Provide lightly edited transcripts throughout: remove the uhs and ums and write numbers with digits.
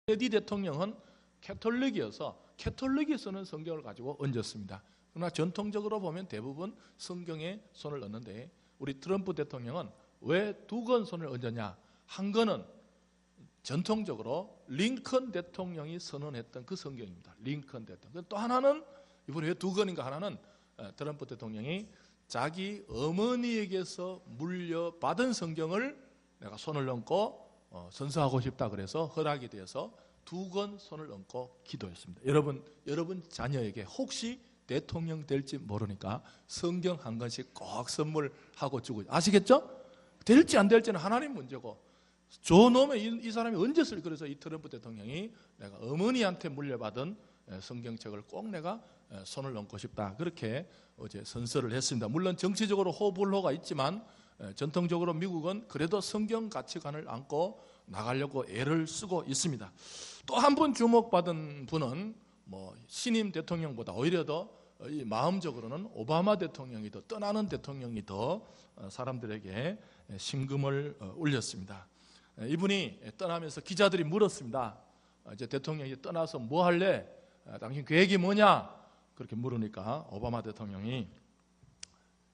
케네디 대통령은 캐톨릭이어서 캐톨릭이 쓰는 성경을 가지고 얹었습니다. 그러나 전통적으로 보면 대부분 성경에 손을 얹는데 우리 트럼프 대통령은 왜 두 권 손을 얹었냐? 한 권은 전통적으로 링컨 대통령이 선언했던 그 성경입니다. 링컨 대통령. 또 하나는 이번에 왜 두 권인가? 하나는 트럼프 대통령이 자기 어머니에게서 물려받은 성경을 내가 손을 얹고 선서하고 싶다 그래서 허락이 되어서 두 권 손을 얹고 기도했습니다. 여러분 자녀에게 혹시 대통령 될지 모르니까 성경 한 권씩 꼭 선물하고 주고, 아시겠죠? 될지 안 될지는 하나님 문제고, 저놈의 이 사람이 언제 쓸, 그래서 이 트럼프 대통령이 내가 어머니한테 물려받은 성경책을 꼭 내가 손을 얹고 싶다, 그렇게 어제 선서를 했습니다. 물론 정치적으로 호불호가 있지만 전통적으로 미국은 그래도 성경 가치관을 안고 나가려고 애를 쓰고 있습니다. 또 한 분 주목받은 분은 신임 대통령보다 오히려 더 마음적으로는 오바마 대통령이 더, 떠나는 대통령이 더 사람들에게 심금을 울렸습니다. 이분이 떠나면서 기자들이 물었습니다. 이제 대통령이 떠나서 뭐 할래? 당신 계획이 뭐냐? 그렇게 물으니까 오바마 대통령이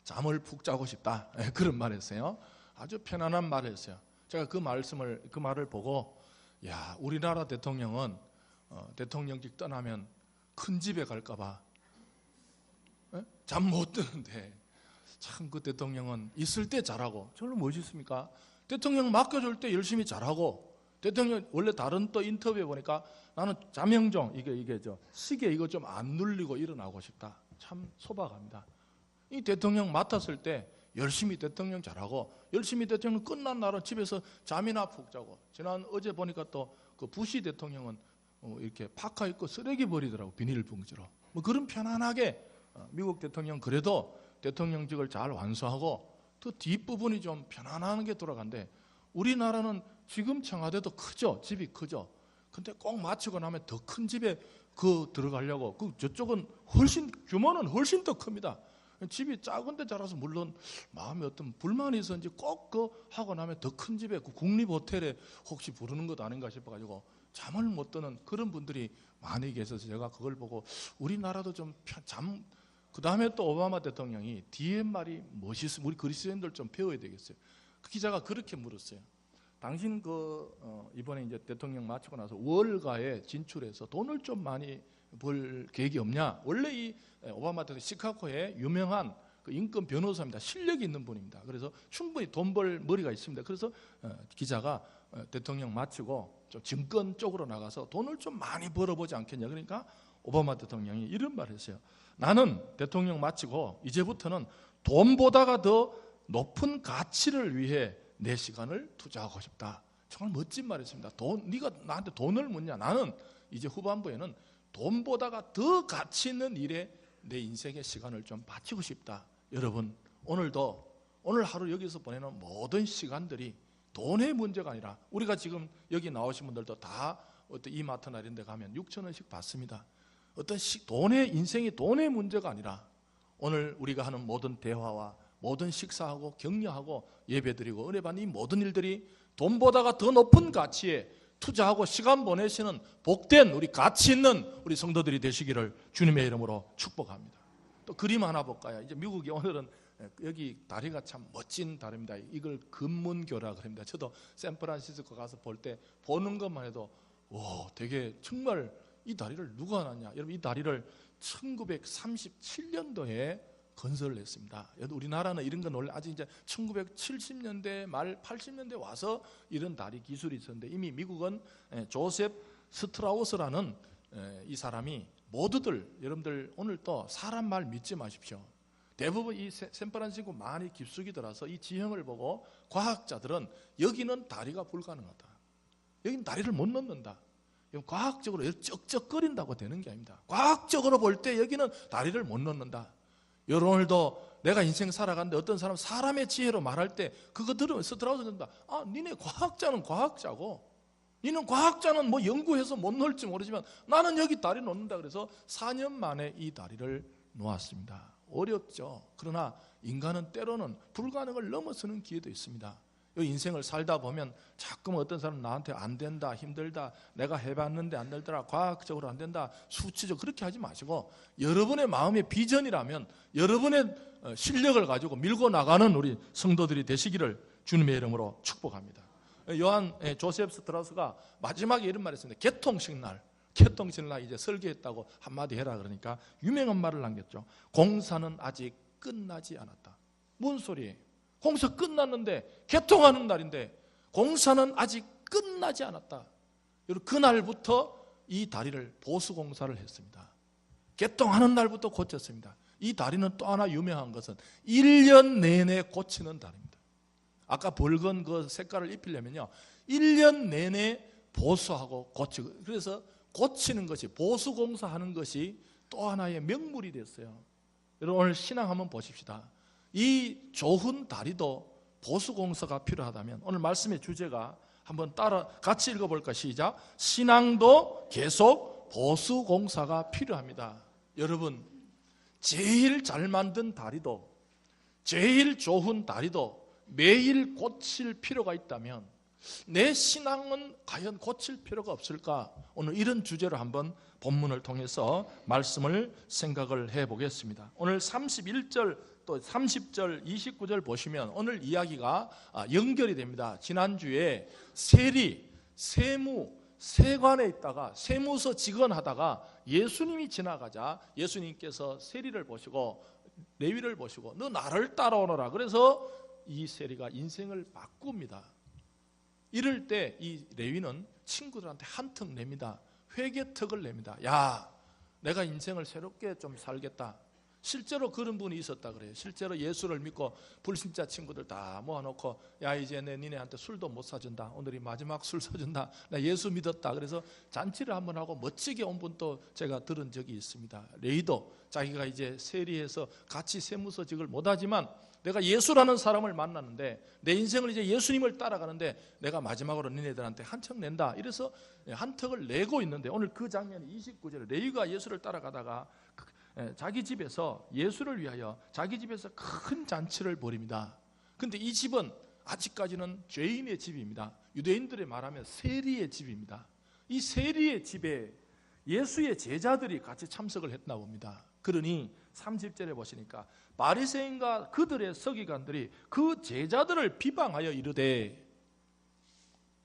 잠을 푹 자고 싶다, 그런 말을 했어요. 아주 편안한 말을 했어요. 제가 그 말을 보고, 야, 우리나라 대통령은 대통령직 떠나면 큰 집에 갈까 봐 잠 못 드는데, 참 그 대통령은 있을 때 잘하고, 저는 멋있습니까? 대통령 맡겨줄 때 열심히 잘하고, 대통령 원래 다른 또 인터뷰에 보니까 나는 자명종 이게 시계 이거 좀 안 눌리고 일어나고 싶다, 참 소박합니다. 이 대통령 맡았을 때 열심히 대통령 잘하고, 열심히 대통령 끝난 날은 집에서 잠이나 푹 자고, 어제 보니까 또 그 부시 대통령은 이렇게 파카 입고 쓰레기 버리더라고, 비닐봉지로. 그런 편안하게 미국 대통령 그래도 대통령직을 잘 완수하고 또 뒷부분이 좀 편안하게 돌아간대. 우리나라는 지금 청와대도 크죠, 집이 크죠. 근데 꼭 마치고 나면 더 큰 집에 들어가려고, 저쪽은 규모는 훨씬 더 큽니다. 집이 작은데 자라서 물론 마음에 어떤 불만이 있었는지 꼭 하고 나면 더 큰 집에, 국립호텔에 혹시 부르는 것 아닌가 싶어가지고 잠을 못 드는 그런 분들이 많이 계셔서 제가 그걸 보고 우리나라도 그 다음에 또 오바마 대통령이 뒤에 말이 멋있어, 우리 그리스도인들 좀 배워야 되겠어요. 그 기자가 그렇게 물었어요. 당신 이번에 이제 대통령 마치고 나서 월가에 진출해서 돈을 좀 많이 벌 계획이 없냐? 원래 이 오바마 대통령 시카고의 유명한 그 인권 변호사입니다. 실력이 있는 분입니다. 그래서 충분히 돈 벌 머리가 있습니다. 그래서 기자가 대통령 마치고 좀 증권 쪽으로 나가서 돈을 좀 많이 벌어보지 않겠냐? 그러니까 오바마 대통령이 이런 말을 했어요. 나는 대통령 마치고 이제부터는 돈보다가 더 높은 가치를 위해 내 시간을 투자하고 싶다. 정말 멋진 말이었습니다. 네가 나한테 돈을 묻냐? 나는 이제 후반부에는 돈보다가 더 가치 있는 일에 내 인생의 시간을 좀 바치고 싶다. 여러분, 오늘 하루 여기서 보내는 모든 시간들이 돈의 문제가 아니라, 우리가 지금 여기 나오신 분들도 다 어떤 이마트 이런 데 가면 6,000원씩 받습니다. 어떤 인생이 돈의 문제가 아니라, 오늘 우리가 하는 모든 대화와 모든 식사하고 격려하고 예배드리고 은혜받는 이 모든 일들이 돈보다가 더 높은 가치에 투자하고 시간 보내시는 복된 우리 가치 있는 우리 성도들이 되시기를 주님의 이름으로 축복합니다. 또 그림 하나 볼까요? 이제 미국이 오늘은 여기 다리가 참 멋진 다리입니다. 이걸 금문교라 그럽니다. 저도 샌프란시스코 가서 볼 때 보는 것만 해도 되게 정말 이 다리를 누가 놨냐? 여러분, 이 다리를 1937년도에 건설을 했습니다. 우리나라는 이런 건 원래 아직 이제 1970년대 말 80년대 와서 이런 다리 기술이 있었는데, 이미 미국은 조셉 스트라우스라는 이 사람이 여러분들 오늘 또 사람 말 믿지 마십시오. 대부분 이 샌프란시스코 많이 깊숙이 들어서 이 지형을 보고 과학자들은 여기는 다리가 불가능하다, 여기는 다리를 못 넣는다, 과학적으로 쩍쩍거린다고 되는 게 아닙니다. 과학적으로 볼 때 여기는 다리를 못 넣는다. 오늘도 내가 인생 살아가는데 어떤 사람의 지혜로 말할 때 그거 들으면 스트라우스 된다. 니네 과학자는 과학자고, 니는 과학자는 뭐 연구해서 못 놓을지 모르지만 나는 여기 다리 놓는다. 그래서 4년 만에 이 다리를 놓았습니다. 어렵죠. 그러나 인간은 때로는 불가능을 넘어서는 기회도 있습니다. 이 인생을 살다 보면 자꾸만 어떤 사람은 나한테 안 된다, 힘들다, 내가 해봤는데 안 되더라, 과학적으로 안 된다, 수치적 그렇게 하지 마시고 여러분의 마음의 비전이라면 여러분의 실력을 가지고 밀고 나가는 우리 성도들이 되시기를 주님의 이름으로 축복합니다. 요한 조셉 스트라스가 마지막에 이런 말을 했습니다. 개통식 날 이제 설계했다고 한마디 해라 그러니까 유명한 말을 남겼죠. 공사는 아직 끝나지 않았다. 뭔 소리예요? 공사 끝났는데 개통하는 날인데 공사는 아직 끝나지 않았다. 여러분 그날부터 이 다리를 보수공사를 했습니다. 개통하는 날부터 고쳤습니다. 이 다리는 또 하나 유명한 것은 1년 내내 고치는 다리입니다. 아까 붉은 그 색깔을 입히려면요 1년 내내 보수하고 고치고, 그래서 고치는 것이, 보수공사하는 것이 또 하나의 명물이 됐어요. 여러분 오늘 신앙 한번 보십시다. 이 좋은 다리도 보수공사가 필요하다면 오늘 말씀의 주제가 한번 따라 같이 읽어볼까? 시작. 신앙도 계속 보수공사가 필요합니다. 여러분 제일 잘 만든 다리도, 제일 좋은 다리도 매일 고칠 필요가 있다면 내 신앙은 과연 고칠 필요가 없을까? 오늘 이런 주제로 한번 본문을 통해서 말씀을 생각을 해보겠습니다. 오늘 31절 또 30절 29절 보시면 오늘 이야기가 연결이 됩니다. 지난주에 세관에 있다가 세무서 직원하다가 예수님이 지나가자 예수님께서 세리를 보시고 레위를 보시고 너 나를 따라오너라. 그래서 이 세리가 인생을 바꿉니다. 이럴 때 이 레위는 친구들한테 한턱 냅니다. 회개턱을 냅니다. 야, 내가 인생을 새롭게 좀 살겠다. 실제로 그런 분이 있었다 그래요. 실제로 예수를 믿고 불신자 친구들 다 모아놓고 야 이제 내 니네한테 술도 못 사준다. 오늘이 마지막 술 사준다. 나 예수 믿었다. 그래서 잔치를 한번 하고 멋지게 온 분도 제가 들은 적이 있습니다. 레위도 자기가 이제 세리해서 같이 세무서직을 못하지만 내가 예수라는 사람을 만났는데 내 인생을 이제 예수님을 따라가는데 내가 마지막으로 니네들한테 한턱 낸다. 이래서 한턱을 내고 있는데 오늘 그 장면이 29절에 레위가 예수를 따라가다가 자기 집에서 예수를 위하여 자기 집에서 큰 잔치를 벌입니다. 근데 이 집은 아직까지는 죄인의 집입니다. 유대인들의 말하면 세리의 집입니다. 이 세리의 집에 예수의 제자들이 같이 참석을 했나 봅니다. 그러니 30절에 보시니까 바리새인과 그들의 서기관들이 그 제자들을 비방하여 이르되,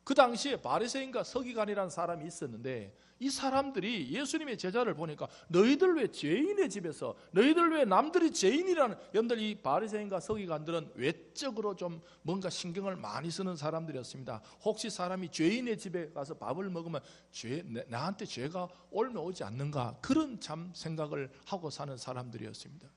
그 당시에 바리새인과 서기관이라는 사람이 있었는데 이 사람들이 예수님의 제자를 보니까 너희들 왜 죄인의 집에서, 너희들 왜 남들이 죄인이라는, 여러분들 이 바리새인과 서기관들은 외적으로 좀 뭔가 신경을 많이 쓰는 사람들이었습니다. 혹시 사람이 죄인의 집에 가서 밥을 먹으면 나한테 죄가 올면 오지 않는가, 그런 참 생각을 하고 사는 사람들이었습니다.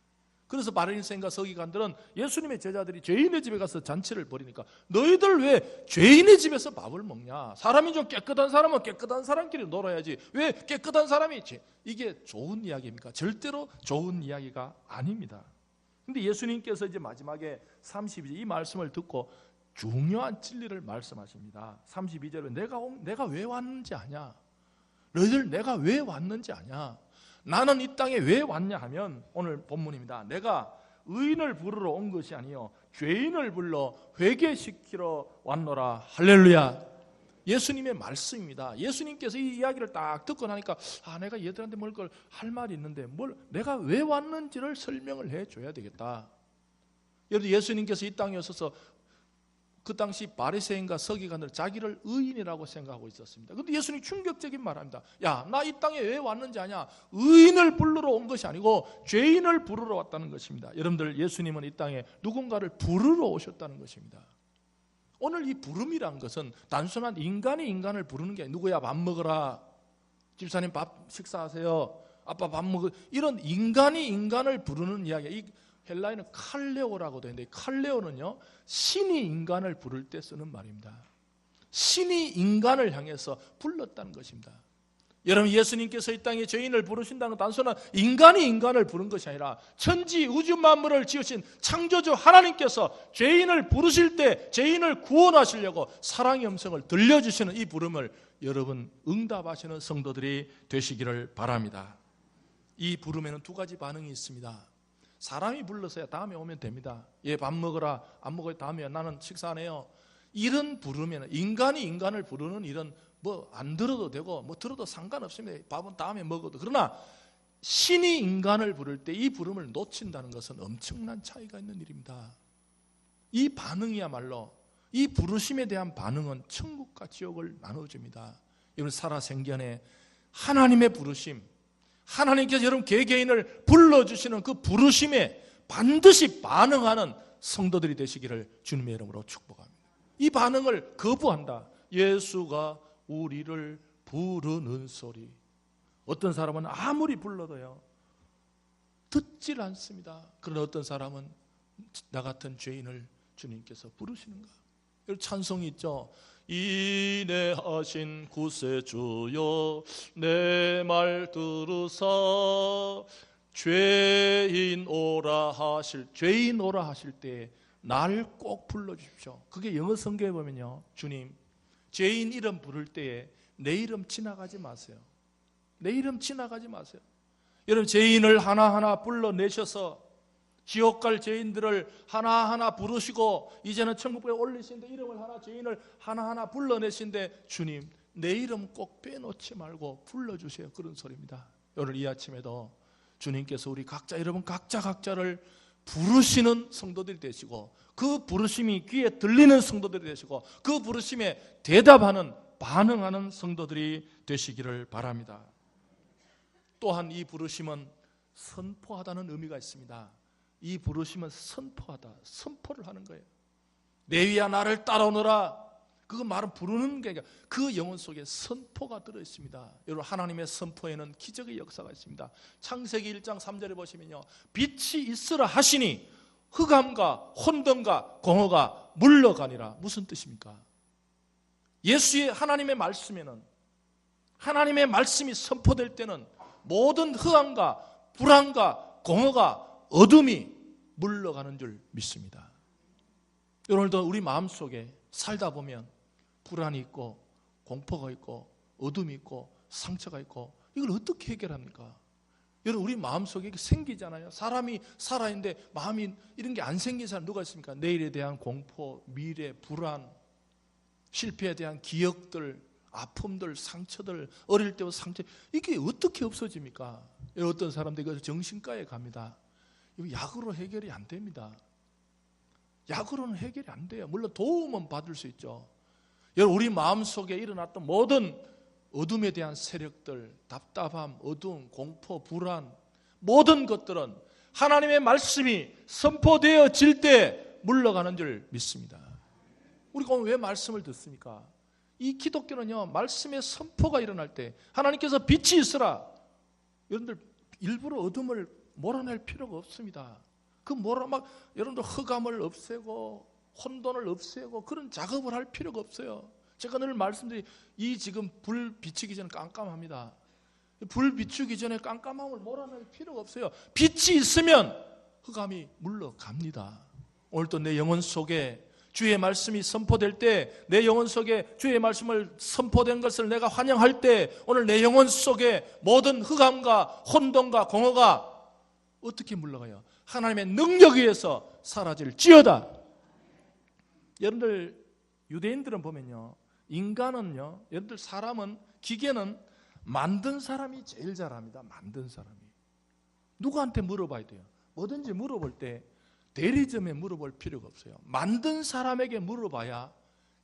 그래서 바리새인과 서기관들은 예수님의 제자들이 죄인의 집에 가서 잔치를 벌이니까 너희들 왜 죄인의 집에서 밥을 먹냐? 사람이 좀 깨끗한 사람은 깨끗한 사람끼리 놀아야지 왜 깨끗한 사람이 이게 좋은 이야기입니까? 절대로 좋은 이야기가 아닙니다. 근데 예수님께서 이제 마지막에 32절 이 말씀을 듣고 중요한 진리를 말씀하십니다. 32절은 내가 왜 왔는지 아냐? 너희들 내가 왜 왔는지 아냐? 나는 이 땅에 왜 왔냐 하면 오늘 본문입니다. 내가 의인을 부르러 온 것이 아니요 죄인을 불러 회개시키러 왔노라. 할렐루야. 예수님의 말씀입니다. 예수님께서 이 이야기를 딱 듣고 나니까 내가 얘들한테 뭘 걸 할 말이 있는데 내가 왜 왔는지를 설명을 해줘야 되겠다. 여러분 예수님께서 이 땅에 오셔서 그 당시 바리새인과 서기관들 자기를 의인이라고 생각하고 있었습니다. 그런데 예수님이 충격적인 말합니다. 야, 나 이 땅에 왜 왔는지 아냐? 의인을 부르러 온 것이 아니고 죄인을 부르러 왔다는 것입니다. 여러분들 예수님은 이 땅에 누군가를 부르러 오셨다는 것입니다. 오늘 이 부름이란 것은 단순한 인간이 인간을 부르는 게 아니라 누구야 밥 먹어라, 집사님 밥 식사하세요, 아빠 밥 먹어, 이런 인간이 인간을 부르는 이야기야. 이 헬라어는 칼레오라고 되어 있는데 칼레오는요 신이 인간을 부를 때 쓰는 말입니다. 신이 인간을 향해서 불렀다는 것입니다. 여러분 예수님께서 이 땅에 죄인을 부르신다는 단순한 인간이 인간을 부른 것이 아니라 천지 우주 만물을 지으신 창조주 하나님께서 죄인을 부르실 때 죄인을 구원하시려고 사랑의 음성을 들려주시는 이 부름을 여러분 응답하시는 성도들이 되시기를 바랍니다. 이 부름에는 두 가지 반응이 있습니다. 사람이 불러서야 다음에 오면 됩니다. 얘 밥 먹어라, 안 먹어야 다음에 나는 식사 안 해요. 이런 부르면 인간이 인간을 부르는 일은 뭐 안 들어도 되고 뭐 들어도 상관없습니다. 밥은 다음에 먹어도. 그러나 신이 인간을 부를 때 이 부름을 놓친다는 것은 엄청난 차이가 있는 일입니다. 이 반응이야말로, 이 부르심에 대한 반응은 천국과 지옥을 나눠줍니다. 여러분 살아생전에 하나님의 부르심, 하나님께서 여러분 개개인을 불러주시는 그 부르심에 반드시 반응하는 성도들이 되시기를 주님의 이름으로 축복합니다. 이 반응을 거부한다. 예수가 우리를 부르는 소리. 어떤 사람은 아무리 불러도요 듣질 않습니다. 그러나 어떤 사람은 나 같은 죄인을 주님께서 부르시는가. 여러분 찬송이 있죠. 인내하신 구세주여 내 말 들으사 죄인 오라 하실 때 날 꼭 불러주십시오. 그게 영어 성경에 보면요, 주님 죄인 이름 부를 때에 내 이름 지나가지 마세요. 내 이름 지나가지 마세요. 여러분 죄인을 하나하나 불러내셔서 지옥 갈 죄인들을 하나하나 부르시고 이제는 천국에 올리신데 이름을 죄인을 하나하나 불러내신데 주님 내 이름 꼭 빼놓지 말고 불러주세요. 그런 소리입니다. 오늘 이 아침에도 주님께서 우리 각자 여러분 각자를 부르시는 성도들이 되시고 그 부르심이 귀에 들리는 성도들이 되시고 그 부르심에 대답하는 반응하는 성도들이 되시기를 바랍니다. 또한 이 부르심은 선포하다는 의미가 있습니다. 이 부르심은 선포하다, 선포를 하는 거예요. 내 위야 나를 따라오너라. 그 말은 부르는 게 아니라 그 영혼 속에 선포가 들어있습니다. 여러분 하나님의 선포에는 기적의 역사가 있습니다. 창세기 1장 3절에 보시면요, 빛이 있으라 하시니 흑암과 혼돈과 공허가 물러가니라. 무슨 뜻입니까? 예수의 하나님의 말씀에는, 하나님의 말씀이 선포될 때는 모든 흑암과 불안과 공허가 어둠이 물러가는 줄 믿습니다. 오늘도 우리 마음속에 살다 보면 불안이 있고 공포가 있고 어둠이 있고 상처가 있고 이걸 어떻게 해결합니까? 여러분 우리 마음속에 생기잖아요. 사람이 살아있는데 마음이 이런 게 안 생긴 사람 누가 있습니까? 내일에 대한 공포, 미래, 불안, 실패에 대한 기억들, 아픔들, 상처들, 어릴 때부터 상처, 이게 어떻게 없어집니까? 어떤 사람들이 정신과에 갑니다. 이거 약으로 해결이 안 됩니다. 약으로는 해결이 안 돼요. 물론 도움은 받을 수 있죠. 여러분 우리 마음속에 일어났던 모든 어둠에 대한 세력들, 답답함, 어둠, 공포, 불안, 모든 것들은 하나님의 말씀이 선포되어질 때 물러가는 줄 믿습니다. 우리가 오늘 왜 말씀을 듣습니까? 이 기독교는요, 말씀의 선포가 일어날 때 하나님께서 빛이 있으라. 여러분들 일부러 어둠을 몰아낼 필요가 없습니다. 여러분들 흑암을 없애고 혼돈을 없애고 그런 작업을 할 필요가 없어요. 제가 늘 말씀드린 이 지금 불 비추기 전에 깜깜합니다. 불 비추기 전에 깜깜함을 몰아낼 필요가 없어요. 빛이 있으면 흑암이 물러갑니다. 오늘도 내 영혼 속에 주의 말씀이 선포될 때, 내 영혼 속에 주의 말씀을 선포된 것을 내가 환영할 때 오늘 내 영혼 속에 모든 흑암과 혼돈과 공허가 어떻게 물러가요? 하나님의 능력에 의해서 사라질지어다. 여러분들 유대인들은 보면요, 인간은요, 여러분들 사람은, 기계는 만든 사람이 제일 잘합니다. 만든 사람이. 누구한테 물어봐야 돼요? 뭐든지 물어볼 때 대리점에 물어볼 필요가 없어요. 만든 사람에게 물어봐야,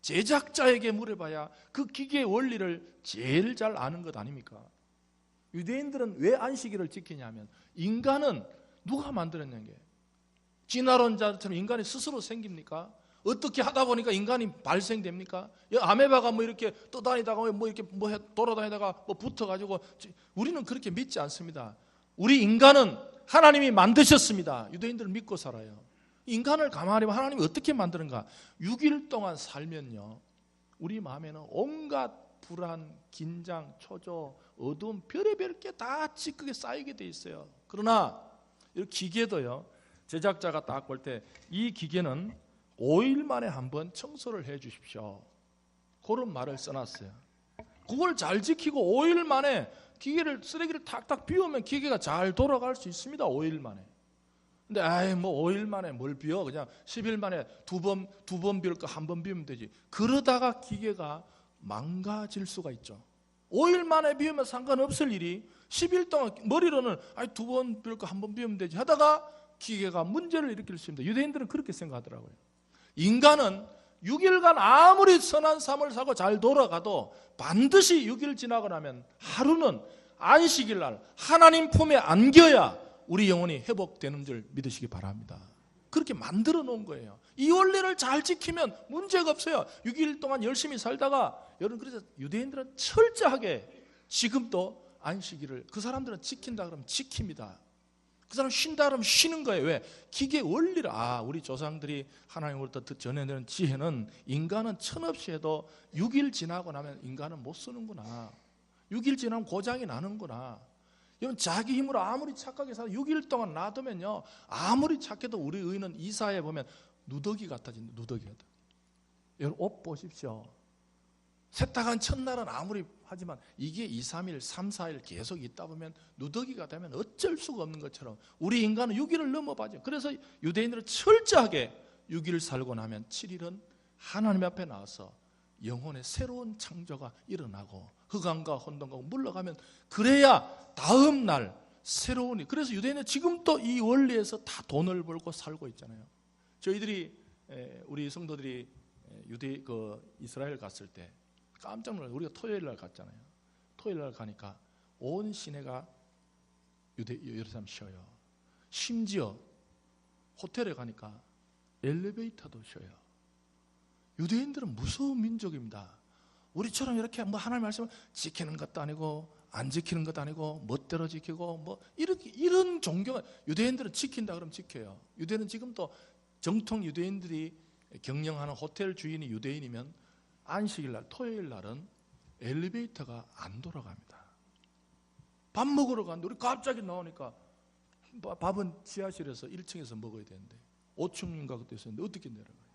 제작자에게 물어봐야 그 기계의 원리를 제일 잘 아는 것 아닙니까? 유대인들은 왜 안식일을 지키냐면 인간은 누가 만들었냐는 게, 진화론자처럼 인간이 스스로 생깁니까? 어떻게 하다 보니까 인간이 발생됩니까? 아메바가 뭐 이렇게 떠다니다가 뭐 이렇게 돌아다니다가 뭐 붙어가지고, 우리는 그렇게 믿지 않습니다. 우리 인간은 하나님이 만드셨습니다. 유대인들은 믿고 살아요. 인간을 가만히 보면 하나님이 어떻게 만드는가? 6일 동안 살면요, 우리 마음에는 온갖 불안, 긴장, 초조, 어두움, 별의별 게 다 찌끄게 쌓이게 돼 있어요. 그러나 이 기계도요, 제작자가 딱 볼 때 이 기계는 5일 만에 한번 청소를 해 주십시오. 그런 말을 써놨어요. 그걸 잘 지키고 5일 만에 쓰레기를 탁탁 비우면 기계가 잘 돌아갈 수 있습니다. 5일 만에. 근데 뭐 5일 만에 뭘 비워? 그냥 10일 만에 두 번 비울 거 한 번 비우면 되지. 그러다가 기계가 망가질 수가 있죠. 5일 만에 비우면 상관없을 일이 10일 동안 머리로는 두 번 비울 거 한 번 비우면 되지 하다가 기계가 문제를 일으킬 수 있습니다. 유대인들은 그렇게 생각하더라고요. 인간은 6일간 아무리 선한 삶을 살고 잘 돌아가도 반드시 6일 지나고 나면 하루는 안식일 날 하나님 품에 안겨야 우리 영혼이 회복되는 줄 믿으시기 바랍니다. 그렇게 만들어 놓은 거예요. 이 원리를 잘 지키면 문제가 없어요. 6일 동안 열심히 살다가 여러분, 그래서 유대인들은 철저하게 지금도 안식일을 그 사람들은 지킨다 그러면 지킵니다. 그 사람 쉰다 그러면 쉬는 거예요. 왜? 기계 원리를 우리 조상들이 하나님으로부터 전해내는 지혜는 인간은 천없이 해도 6일 지나고 나면 인간은 못 쓰는구나. 6일 지나면 고장이 나는구나. 여러분, 자기 힘으로 아무리 착하게 살아 6일 동안 놔두면요, 아무리 착해도 우리 의는 이사에 보면 누더기 같아진다. 누더기 같아. 여러분, 옷 보십시오. 세탁한 첫날은 아무리 하지만 이게 2, 3일, 3, 4일 계속 있다 보면 누더기가 되면 어쩔 수가 없는 것처럼 우리 인간은 6일을 넘어가죠. 그래서 유대인들은 철저하게 6일 살고 나면 7일은 하나님 앞에 나와서 영혼의 새로운 창조가 일어나고 흑암과 혼돈과 물러가면 그래야 다음 날 새로운 일. 그래서 유대인은 지금도 이 원리에서 다 돈을 벌고 살고 있잖아요. 저희들이 우리 성도들이 이스라엘 갔을 때 깜짝 놀라요. 우리가 토요일 날 갔잖아요. 토요일 날 가니까 온 시내가 예루살렘 쉬어요. 심지어 호텔에 가니까 엘리베이터도 쉬어요. 유대인들은 무서운 민족입니다. 우리처럼 이렇게 뭐 하나님 말씀을 지키는 것도 아니고 안 지키는 것도 아니고 멋대로 지키고 뭐 이런 종교가, 유대인들은 지킨다 그러면 지켜요. 유대인은 지금도 정통 유대인들이 경영하는 호텔 주인이 유대인이면 안식일 날, 토요일 날은 엘리베이터가 안 돌아갑니다. 밥 먹으러 갔는데 우리 갑자기 나오니까 밥은 지하실에서 1층에서 먹어야 되는데 5층인가 그때 있었는데 어떻게 내려가요?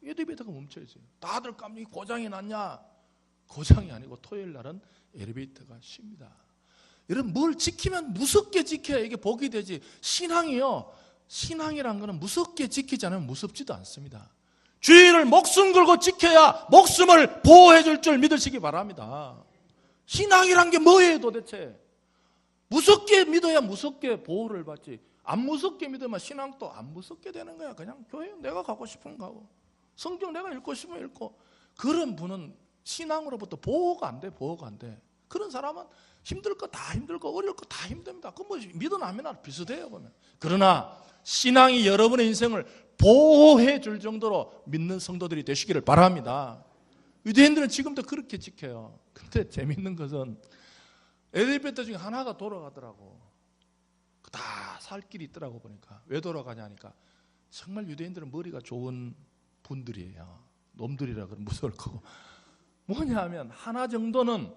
엘리베이터가 멈춰 있어요. 다들 깜짝이 고장이 났냐? 고장이 아니고 토요일 날은 엘리베이터가 쉽니다. 여러분, 뭘 지키면 무섭게 지켜야 이게 복이 되지. 신앙이요, 신앙이란 거는 무섭게 지키지 않으면 무섭지도 않습니다. 주인을 목숨 걸고 지켜야 목숨을 보호해 줄 줄 믿으시기 바랍니다. 신앙이란 게 뭐예요 도대체? 무섭게 믿어야 무섭게 보호를 받지. 안 무섭게 믿으면 신앙도 안 무섭게 되는 거야. 그냥 교회 내가 가고 싶은 거 하고 성경 내가 읽고 싶으면 읽고. 그런 분은 신앙으로부터 보호가 안 돼. 보호가 안 돼. 그런 사람은 힘들 거 다 힘들고 어려울 거 다 힘듭니다. 그 뭐 믿으나 안 믿으나 비슷해요 보면. 그러나 신앙이 여러분의 인생을 보호해 줄 정도로 믿는 성도들이 되시기를 바랍니다. 유대인들은 지금도 그렇게 지켜요. 근데 재밌는 것은 엘리베이터 중에 하나가 돌아가더라고. 다 살 길이 있더라고. 보니까 왜 돌아가냐니까 정말 유대인들은 머리가 좋은 분들이에요. 놈들이라 그러면 무서울 거고, 뭐냐 하면 하나 정도는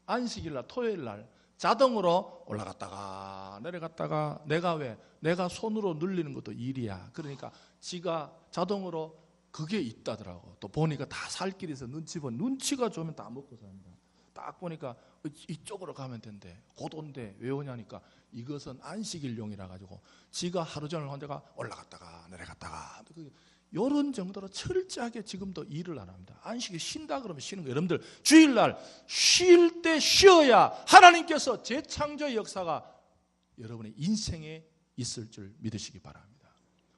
안식일날 토요일날 자동으로 올라갔다가 내려갔다가 내가 손으로 눌리는 것도 일이야. 그러니까 지가 자동으로 그게 있다더라고. 또 보니까 다 살 길에서 눈치가 좋으면 다 먹고 삽니다. 딱 보니까 이쪽으로 가면 된대. 곧 온대. 왜 오냐니까 이것은 안식일용이라 가지고 지가 하루 종일 혼자가 올라갔다가 내려갔다가 이런 정도로 철저하게 지금도 일을 안 합니다. 안식일 쉰다 그러면 쉬는 거예요. 여러분들 주일날 쉴 때 쉬어야 하나님께서 재창조의 역사가 여러분의 인생에 있을 줄 믿으시기 바랍니다.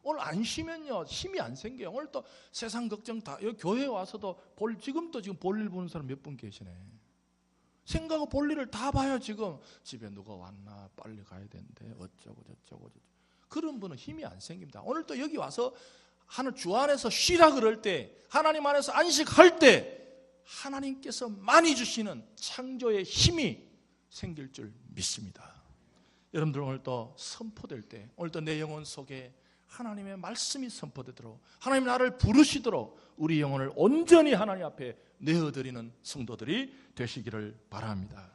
오늘 안 쉬면요 힘이 안 생겨요. 오늘 또 세상 걱정 다, 여기 교회에 와서도 지금도 지금 볼일 보는 사람 몇 분 계시네. 생각하고 볼일을 다 봐요. 지금 집에 누가 왔나, 빨리 가야 되는데 어쩌고 저쩌고. 그런 분은 힘이 안 생깁니다. 오늘 또 여기 와서 하늘 주 안에서 쉬라 그럴 때, 하나님 안에서 안식할 때 하나님께서 많이 주시는 창조의 힘이 생길 줄 믿습니다. 여러분들 오늘 또 선포될 때, 오늘 또 내 영혼 속에 하나님의 말씀이 선포되도록, 하나님 나를 부르시도록 우리 영혼을 온전히 하나님 앞에 내어드리는 성도들이 되시기를 바랍니다.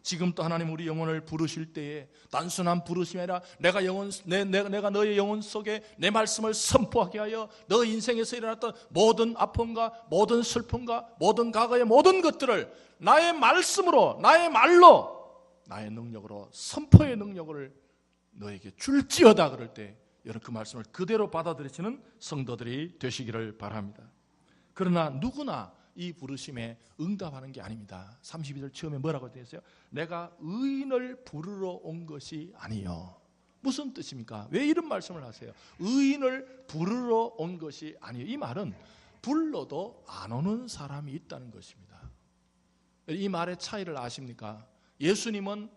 지금 또 하나님 우리 영혼을 부르실 때에 단순한 부르심이 아니라 내가 너의 영혼 속에 내 말씀을 선포하게 하여 너 인생에서 일어났던 모든 아픔과 모든 슬픔과 모든 과거의 모든 것들을 나의 말씀으로, 나의 말로, 나의 능력으로, 선포의 능력을 너에게 줄지어다 그럴 때 여러분 그 말씀을 그대로 받아들이시는 성도들이 되시기를 바랍니다. 그러나 누구나 이 부르심에 응답하는 게 아닙니다. 32절 처음에 뭐라고 되어 있어요? 내가 의인을 부르러 온 것이 아니요. 무슨 뜻입니까? 왜 이런 말씀을 하세요? 의인을 부르러 온 것이 아니요. 이 말은 불러도 안 오는 사람이 있다는 것입니다. 이 말의 차이를 아십니까? 예수님은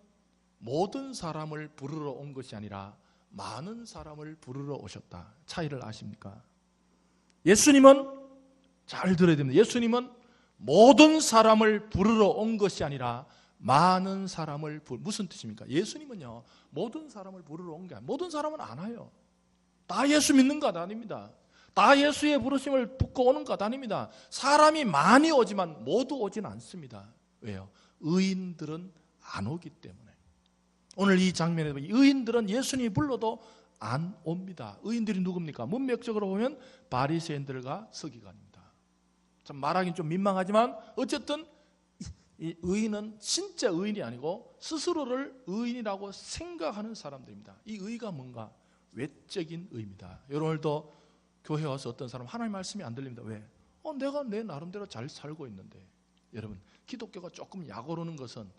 모든 사람을 부르러 온 것이 아니라 많은 사람을 부르러 오셨다. 차이를 아십니까? 예수님은 잘 들어야 됩니다. 예수님은 모든 사람을 부르러 온 것이 아니라 많은 사람을 무슨 뜻입니까? 예수님은요 모든 사람을 부르러 온 게 아니에요. 모든 사람은 안 와요. 다 예수 믿는 것 아닙니다. 다 예수의 부르심을 붙고 오는 것 아닙니다. 사람이 많이 오지만 모두 오진 않습니다. 왜요? 의인들은 안 오기 때문에. 오늘 이 장면에 보면 의인들은 예수님이 불러도 안 옵니다. 의인들이 누굽니까? 문맥적으로 보면 바리새인들과 서기관입니다. 참 말하기는 좀 민망하지만 어쨌든 이 의인은 진짜 의인이 아니고 스스로를 의인이라고 생각하는 사람들입니다. 이 의가 뭔가? 외적인 의입니다. 오늘도 교회 와서 어떤 사람 하나님 말씀이 안 들립니다. 왜? 내가 내 나름대로 잘 살고 있는데. 여러분 기독교가 조금 약오르는 것은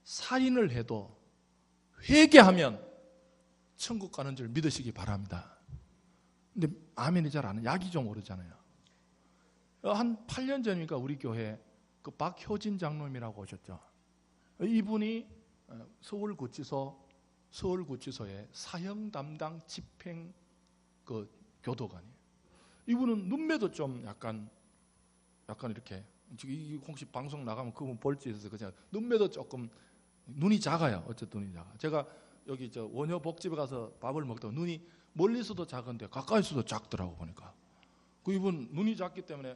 살인을 해도 회개하면 천국 가는 줄 믿으시기 바랍니다. 근데 아멘이 잘 안 해요. 약이 좀 오르잖아요. 한 8년 전이니까 우리 교회 그 박효진 장로님이라고 오셨죠. 이분이 서울구치소에 사형 담당 집행 그 교도관이에요. 이분은 눈매도 좀 약간 이렇게 지금 혹시 방송 나가면 그분 볼지 있어서 그냥 눈매도 조금 눈이 작아요. 어쨌든 눈이 작아. 제가 여기 원효 복집에 가서 밥을 먹다가 눈이 멀리서도 작은데 가까이서도 작더라고 보니까. 그 이분 눈이 작기 때문에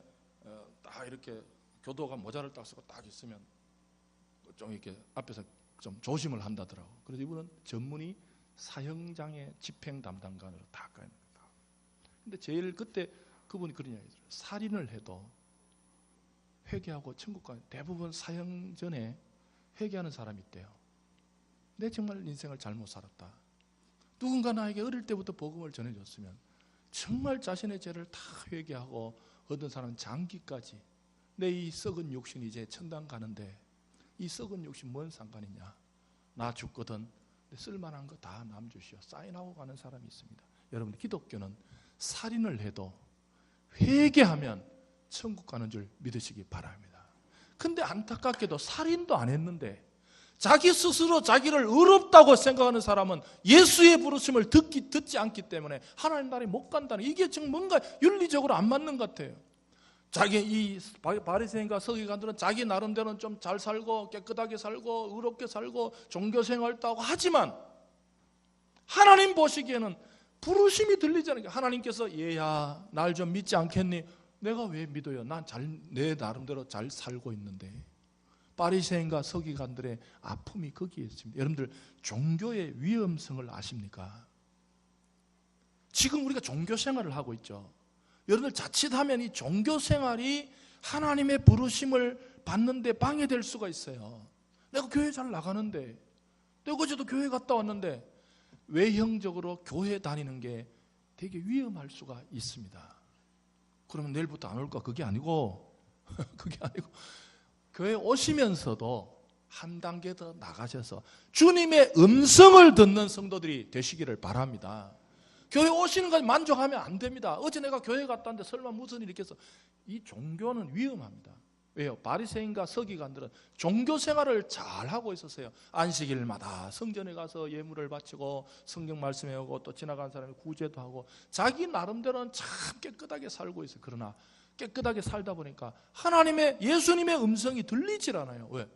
딱 이렇게 교도관 모자를 딱 쓰고 딱 있으면 좀 이렇게 앞에서 좀 조심을 한다더라고. 그래서 이분은 전문이 사형장애 집행 담당관으로 다 가요. 근데 제일 그때 그분이 그런 이야기 들어요. 살인을 해도 회개하고 천국 가는 대부분 사형 전에 회개하는 사람이 있대요. 내 정말 인생을 잘못 살았다. 누군가 나에게 어릴 때부터 복음을 전해줬으면 정말 자신의 죄를 다 회개하고 어떤 사람은 장기까지 내 이 썩은 육신이 이제 천당 가는데 이 썩은 육신 뭔 상관이냐. 나 죽거든 쓸만한 거 다 남주시오. 사인하고 가는 사람이 있습니다. 여러분 기독교는 살인을 해도 회개하면 천국 가는 줄 믿으시기 바랍니다. 근데 안타깝게도 살인도 안 했는데 자기 스스로 자기를 의롭다고 생각하는 사람은 예수의 부르심을 듣지 않기 때문에 하나님 나라에 못 간다는, 이게 지금 뭔가 윤리적으로 안 맞는 것 같아요. 자기 이 바리새인과 서기관들은 자기 나름대로는 좀 잘 살고 깨끗하게 살고 의롭게 살고 종교생활도 하고 하지만 하나님 보시기에는 부르심이 들리지 않으니까 하나님께서 얘야 날 좀 믿지 않겠니? 내가 왜 믿어요? 난 내 나름대로 잘 살고 있는데. 바리새인과 서기관들의 아픔이 거기에 있습니다. 여러분들 종교의 위험성을 아십니까? 지금 우리가 종교생활을 하고 있죠. 여러분들 자칫하면 이 종교생활이 하나님의 부르심을 받는데 방해될 수가 있어요. 내가 교회 잘 나가는데, 내가 어제도 교회 갔다 왔는데 외형적으로 교회 다니는 게 되게 위험할 수가 있습니다. 그러면 내일부터 안 올까? 그게 아니고 교회 오시면서도 한 단계 더 나가셔서 주님의 음성을 듣는 성도들이 되시기를 바랍니다. 교회 오시는 것에 만족하면 안 됩니다. 어제 내가 교회 갔다 왔는데 설마 무슨 일이 있겠어? 이 종교는 위험합니다. 왜요? 바리새인과 서기관들은 종교 생활을 잘 하고 있었어요. 안식일마다 성전에 가서 예물을 바치고 성경 말씀 외우고 또 지나간 사람이 구제도 하고 자기 나름대로는 참 깨끗하게 살고 있어요. 그러나 깨끗하게 살다 보니까 하나님의 예수님의 음성이 들리질 않아요. 왜?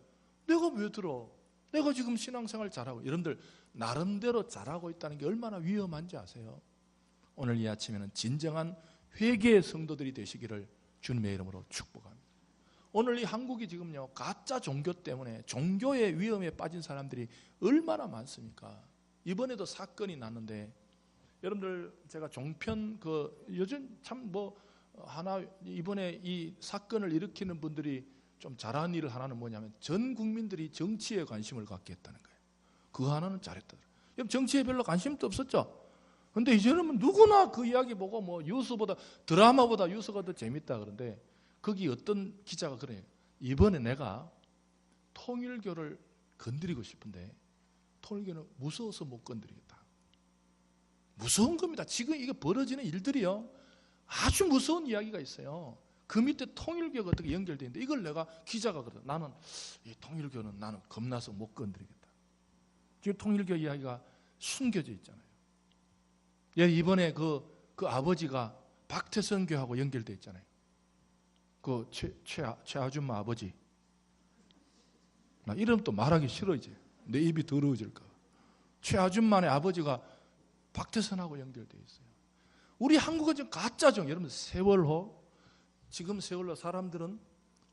내가 왜 들어? 내가 지금 신앙생활 잘하고. 여러분들 나름대로 잘하고 있다는 게 얼마나 위험한지 아세요? 오늘 이 아침에는 진정한 회개의 성도들이 되시기를 주님의 이름으로 축복합니다. 오늘 이 한국이 지금요 가짜 종교 때문에 종교의 위험에 빠진 사람들이 얼마나 많습니까? 이번에도 사건이 났는데 여러분들 제가 종편 요즘 참 하나 이번에 이 사건을 일으키는 분들이 좀 잘한 일을 하나는 뭐냐면 전 국민들이 정치에 관심을 갖게 했다는 거예요. 그거 하나는 잘했다. 정치에 별로 관심도 없었죠. 근데 이제는 누구나 그 이야기 보고 뭐 뉴스보다, 드라마보다 뉴스가 더 재밌다 그런데, 거기 어떤 기자가 그래요. 이번에 내가 통일교를 건드리고 싶은데 통일교는 무서워서 못 건드리겠다. 무서운 겁니다. 지금 이게 벌어지는 일들이요, 아주 무서운 이야기가 있어요. 그 밑에 통일교가 어떻게 연결되어 있는데, 이걸 내가 기자가 그래. 나는 이 통일교는 나는 겁나서 못 건드리겠다. 지금 통일교 이야기가 숨겨져 있잖아요. 이번에 그 아버지가 박태선 교하고 연결되어 있잖아요. 그 최 아줌마 아버지. 나 이름 또 말하기 싫어 이제. 내 입이 더러워질까. 최 아줌마네 아버지가 박태선하고 연결되어 있어요. 우리 한국은 지금 가짜죠. 여러분 세월호, 지금 세월호 사람들은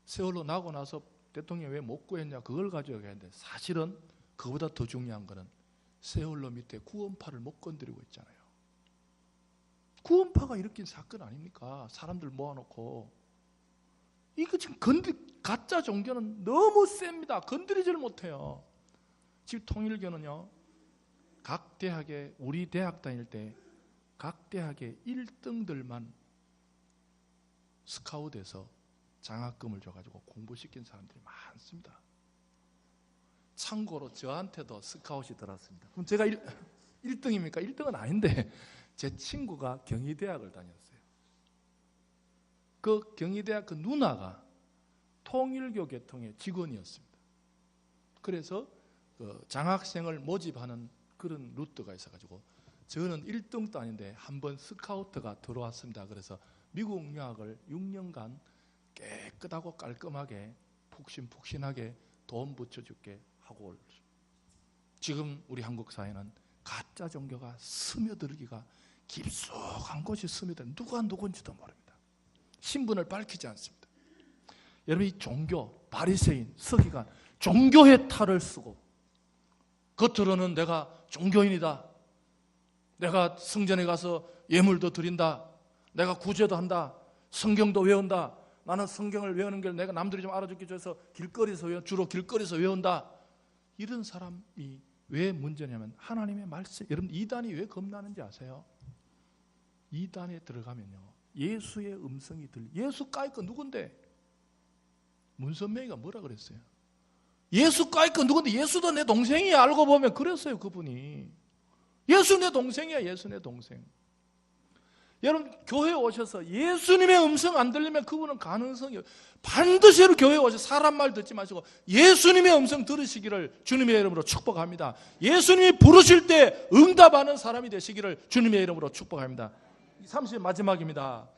세월호 나고 나서 대통령이 왜 못 구했냐 그걸 가지고 얘기하는데, 사실은 그보다 더 중요한 거는 세월호 밑에 구원파를 못 건드리고 있잖아요. 구원파가 일으킨 사건 아닙니까? 사람들 모아놓고. 이거 지금 가짜 종교는 너무 셉니다. 건드리지를 못해요. 지금 통일교는요, 각 대학에, 우리 대학 다닐 때 각 대학의 1등들만 스카웃해서 장학금을 줘가지고 공부시킨 사람들이 많습니다. 참고로 저한테도 스카웃이 들었습니다. 그럼 제가 1등입니까? 1등은 아닌데 제 친구가 경희대학을 다녔어요. 그 경희대학 그 누나가 통일교 계통의 직원이었습니다. 그래서 그 장학생을 모집하는 그런 루트가 있어가지고 저는 1등도 아닌데 한번 스카우트가 들어왔습니다. 그래서 미국 유학을 6년간 깨끗하고 깔끔하게 푹신푹신하게 돈 붙여줄게 하고, 지금 우리 한국 사회는 가짜 종교가 스며들기가 깊숙한 곳이 스며들, 누가 누군지도 모릅니다. 신분을 밝히지 않습니다. 여러분 이 종교, 바리새인, 서기관, 종교의 탈을 쓰고 겉으로는 내가 종교인이다, 내가 성전에 가서 예물도 드린다, 내가 구제도 한다, 성경도 외운다, 나는 성경을 외우는 걸 내가 남들이 좀 알아듣기 위해서 주로 길거리에서 외운다. 이런 사람이 왜 문제냐면 하나님의 말씀. 여러분 이단이 왜 겁나는지 아세요? 이단에 들어가면요, 예수의 음성이 예수 까이거 누군데? 문선명이가 뭐라 그랬어요? 예수 까이거 누군데? 예수도 내 동생이야. 알고 보면 그랬어요. 그분이 예수 내 동생이야. 예수 내 동생. 여러분 교회에 오셔서 예수님의 음성 안 들리면 그분은 가능성이, 반드시 교회에 오셔서 사람 말 듣지 마시고 예수님의 음성 들으시기를 주님의 이름으로 축복합니다. 예수님이 부르실 때 응답하는 사람이 되시기를 주님의 이름으로 축복합니다. 30 마지막입니다.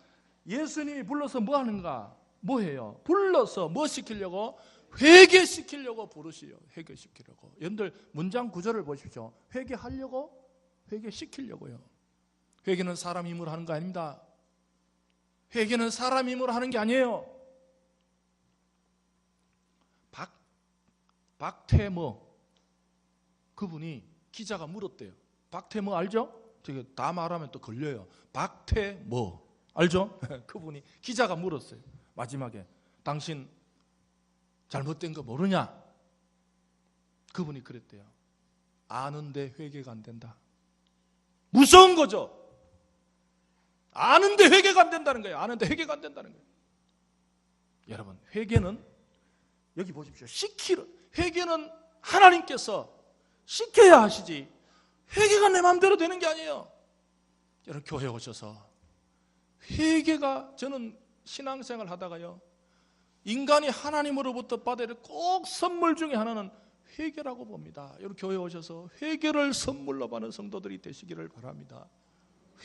예수님이 불러서 뭐 하는가? 뭐 해요? 불러서 뭐 시키려고? 회개시키려고 부르시요. 회개시키려고. 여러분들 문장 구절을 보십시오. 회개하려고? 회개시키려고요. 회개는 사람 힘으로 하는 거 아닙니다. 회개는 사람 힘으로 하는 게 아니에요. 박태모 그분이 기자가 물었대요. 박태모 알죠? 되게 다 말하면 또 걸려요. 박태모 알죠? 그분이 기자가 물었어요. 마지막에 당신 잘못된 거 모르냐? 그분이 그랬대요. 아는데 회개가 안 된다. 무서운 거죠. 아는데 회개가 안 된다는 거예요. 아는데 회개가 안 된다는 거예요. 여러분 회개는 여기 보십시오. 회개는 하나님께서 시켜야 하시지 회개가 내 마음대로 되는 게 아니에요. 여러분 교회에 오셔서 회개가, 저는 신앙생활 하다가요, 인간이 하나님으로부터 받아야 될 꼭 선물 중에 하나는 회개라고 봅니다. 여러분 교회에 오셔서 회개를 선물로 받는 성도들이 되시기를 바랍니다.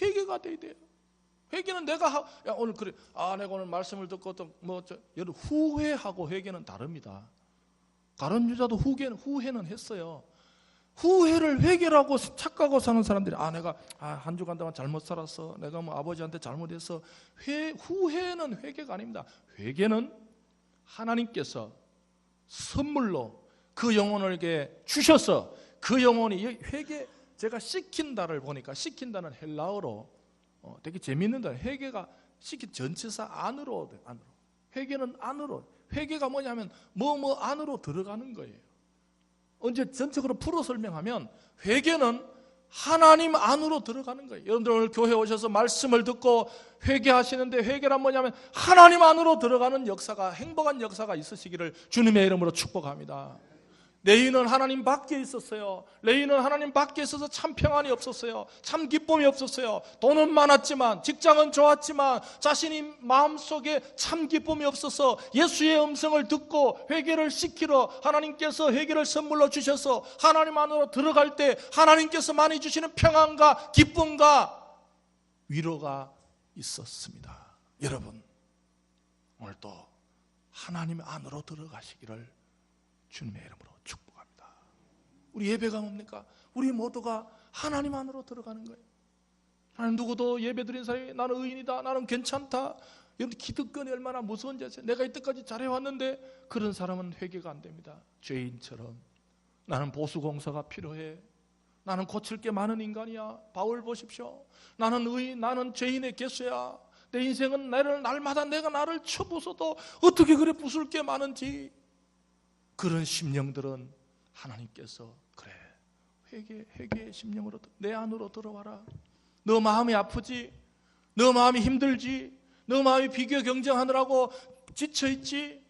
회개가 돼야 돼요. 회개는 내가 오늘 그래, 내가 오늘 말씀을 듣고 또 여러분 후회하고 회개는 다릅니다. 다른 유자도 후회는 했어요. 후회를 회개라고 착각하고 사는 사람들이 내가 한 주간 동안 잘못 살았어, 내가 뭐 아버지한테 잘못했어. 후회는 회개가 아닙니다. 회개는 하나님께서 선물로 그 영혼에게 주셔서 그 영혼이 회개, 제가 시킨다를 보니까 시킨다는 헬라어로 되게 재미있는 데, 회개가 전치사 안으로. 회개는 안으로. 회개가 뭐냐면 뭐 안으로 들어가는 거예요. 언제 전적으로 풀어 설명하면 회개는 하나님 안으로 들어가는 거예요. 여러분들 오늘 교회 오셔서 말씀을 듣고 회개하시는데 회개란 뭐냐면 하나님 안으로 들어가는 역사가, 행복한 역사가 있으시기를 주님의 이름으로 축복합니다. 레이는 하나님 밖에 있었어요. 레이는 하나님 밖에 있어서 참 평안이 없었어요. 참 기쁨이 없었어요. 돈은 많았지만, 직장은 좋았지만 자신이 마음속에 참 기쁨이 없어서 예수의 음성을 듣고 회개를 시키러 하나님께서 회개를 선물로 주셔서 하나님 안으로 들어갈 때 하나님께서 많이 주시는 평안과 기쁨과 위로가 있었습니다. 여러분, 오늘도 하나님 안으로 들어가시기를 주님의 이름으로 축복합니다. 우리 예배가 뭡니까? 우리 모두가 하나님 안으로 들어가는 거예요. 하나님, 누구도 예배드린 사람이 나는 의인이다, 나는 괜찮다, 여러분 기득권이 얼마나 무서운지 아세요? 내가 이때까지 잘해왔는데 그런 사람은 회개가 안 됩니다. 죄인처럼 나는 보수공사가 필요해, 나는 고칠 게 많은 인간이야. 바울 보십시오. 나는 의인, 나는 죄인의 개수야. 내 인생은 날마다 내가 나를 쳐부숴도 어떻게 그래 부술 게 많은지. 그런 심령들은 하나님께서 그래, 회개의 심령으로 내 안으로 들어와라. 너 마음이 아프지? 너 마음이 힘들지? 너 마음이 비교 경쟁하느라고 지쳐있지?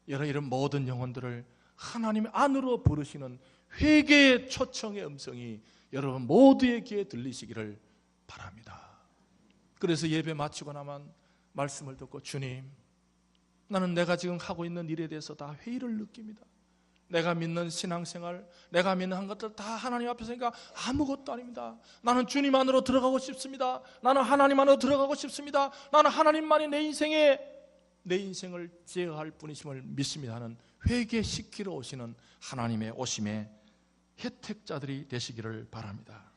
이런 모든 영혼들을 하나님 안으로 부르시는 회개의 초청의 음성이 여러분 모두의 귀에 들리시기를 바랍니다. 그래서 예배 마치고 나면 말씀을 듣고, 주님, 나는 내가 지금 하고 있는 일에 대해서 다 회의를 느낍니다. 내가 믿는 신앙생활, 내가 믿는 한 것들 다 하나님 앞에서 하니까 아무것도 아닙니다. 나는 주님 안으로 들어가고 싶습니다. 나는 하나님 안으로 들어가고 싶습니다. 나는 하나님만이 내 인생을 제어할 분이심을 믿습니다 하는 회개시키러 오시는 하나님의 오심의 혜택자들이 되시기를 바랍니다.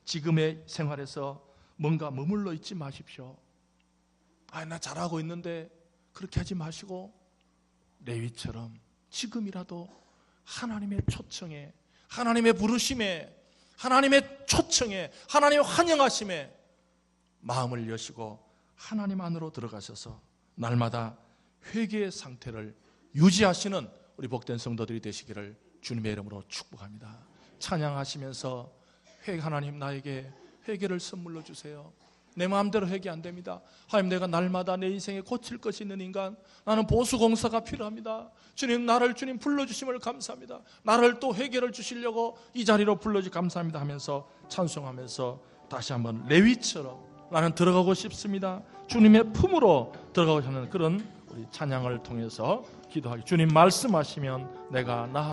지금의 생활에서 뭔가 머물러 있지 마십시오. 나 잘하고 있는데 그렇게 하지 마시고 레위처럼 지금이라도 하나님의 초청에, 하나님의 부르심에, 하나님의 초청에, 하나님의 환영하심에 마음을 여시고 하나님 안으로 들어가셔서 날마다 회개의 상태를 유지하시는 우리 복된 성도들이 되시기를 주님의 이름으로 축복합니다. 찬양하시면서 하나님, 나에게 회개를 선물로 주세요. 내 마음대로 회개 안 됩니다. 하나님, 내가 날마다 내 인생에 고칠 것이 있는 인간, 나는 보수공사가 필요합니다. 주님, 나를 주님 불러주심을 감사합니다. 나를 또 회개를 주시려고 이 자리로 불러주시 감사합니다 하면서 찬송하면서 다시 한번 레위처럼 나는 들어가고 싶습니다, 주님의 품으로 들어가고 싶은 그런 우리 찬양을 통해서 기도하기. 주님 말씀하시면 내가